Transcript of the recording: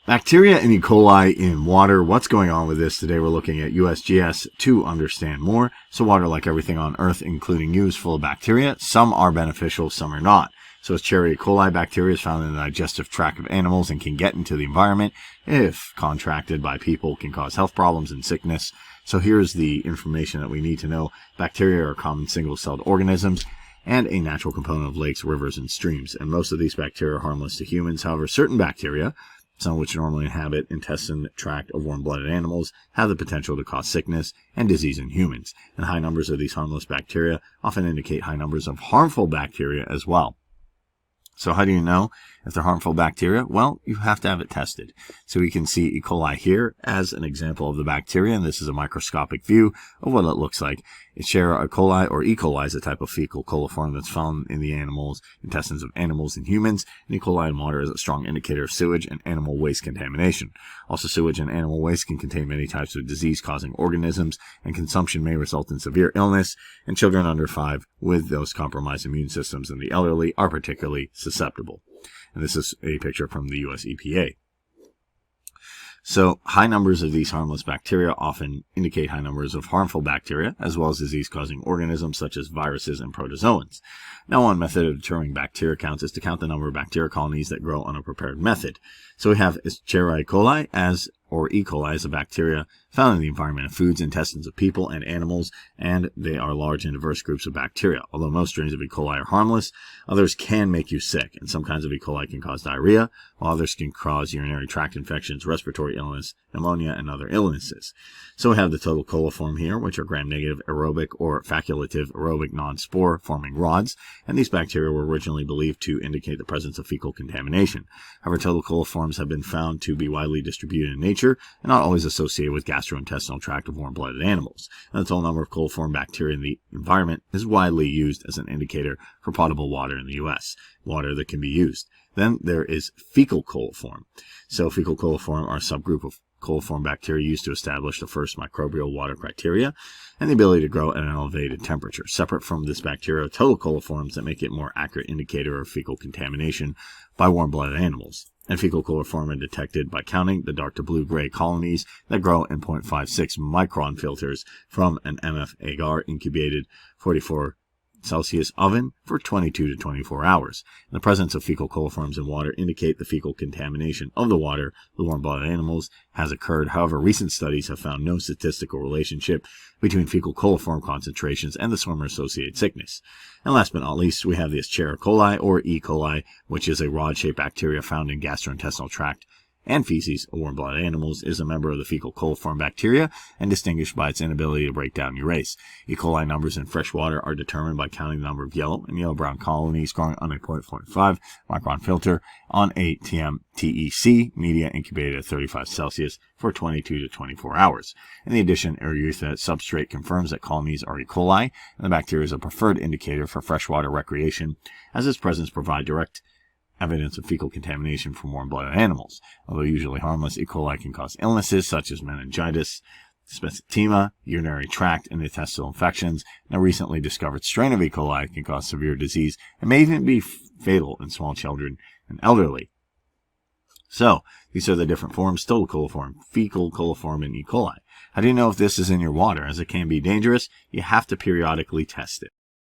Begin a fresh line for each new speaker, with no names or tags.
Bacteria and E. coli in water. What's going on with this? Today we're looking at USGS to understand more. So water, like everything on Earth, including you, is full of bacteria. Some are beneficial, some are not. So Escherichia coli bacteria is found in the digestive tract of animals and can get into the environment. If contracted by people, can cause health problems and sickness. So here's the information that we need to know. Bacteria are common single-celled organisms and a natural component of lakes, rivers, and streams. And most of these bacteria are harmless to humans. However, certain bacteria, some of which normally inhabit intestine tract of warm-blooded animals, have the potential to cause sickness and disease in humans. And high numbers of these harmless bacteria often indicate high numbers of harmful bacteria as well. So how do you know if they're harmful bacteria? Well, you have to have it tested. So we can see E. coli here as an example of the bacteria, and this is a microscopic view of what it looks like. Escherichia coli, or E. coli, is a type of fecal coliform that's found in the intestines of animals and humans. And E. coli in water is a strong indicator of sewage and animal waste contamination. Also, sewage and animal waste can contain many types of disease-causing organisms, and consumption may result in severe illness. And children under 5 with those compromised immune systems and the elderly are particularly susceptible. And this is a picture from the US EPA. So high numbers of these harmless bacteria often indicate high numbers of harmful bacteria, as well as disease-causing organisms such as viruses and protozoans. Now, one method of determining bacteria counts is to count the number of bacteria colonies that grow on a prepared method. So we have Escherichia coli or E. coli as a bacteria found in the environment of foods, intestines of people and animals, and they are large and diverse groups of bacteria. Although most strains of E. coli are harmless, others can make you sick, and some kinds of E. coli can cause diarrhea, while others can cause urinary tract infections, respiratory illness, pneumonia, and other illnesses. So we have the total coliform here, which are gram-negative aerobic or facultative aerobic non-spore forming rods, and these bacteria were originally believed to indicate the presence of fecal contamination. However, total coliforms have been found to be widely distributed in nature and not always associated with gastrointestinal tract of warm-blooded animals. And the total number of coliform bacteria in the environment is widely used as an indicator for potable water in the U.S., water that can be used. Then there is fecal coliform. So fecal coliform are a subgroup of coliform bacteria used to establish the first microbial water criteria and the ability to grow at an elevated temperature. Separate from this bacteria, total coliforms that make it a more accurate indicator of fecal contamination by warm-blooded animals. And fecal coliform are detected by counting the dark to blue-gray colonies that grow in 0.56 micron filters from an MF agar incubated 44 Celsius oven for 22 to 24 hours. And the presence of fecal coliforms in water indicate the fecal contamination of the water the warm-blooded animals has occurred. However, recent studies have found no statistical relationship between fecal coliform concentrations and the swimmer-associated sickness. And last but not least, we have the Escherichia coli, or E. coli, which is a rod-shaped bacteria found in gastrointestinal tract and feces of warm-blooded animals, is a member of the fecal coliform bacteria and distinguished by its inability to break down urease. E. coli numbers in fresh water are determined by counting the number of yellow and yellow-brown colonies growing on a 0.45 micron filter on a TEC media incubated at 35 Celsius for 22 to 24 hours. In addition, erythritate substrate confirms that colonies are E. coli, and the bacteria is a preferred indicator for freshwater recreation, as its presence provides direct evidence of fecal contamination from warm-blooded animals. Although usually harmless, E. coli can cause illnesses such as meningitis, dyspepsia, urinary tract, and intestinal infections. And a recently discovered strain of E. coli can cause severe disease and may even be fatal in small children and elderly. So, these are the different forms: total coliform, fecal coliform, and E. coli. How do you know if this is in your water? As it can be dangerous, you have to periodically test it.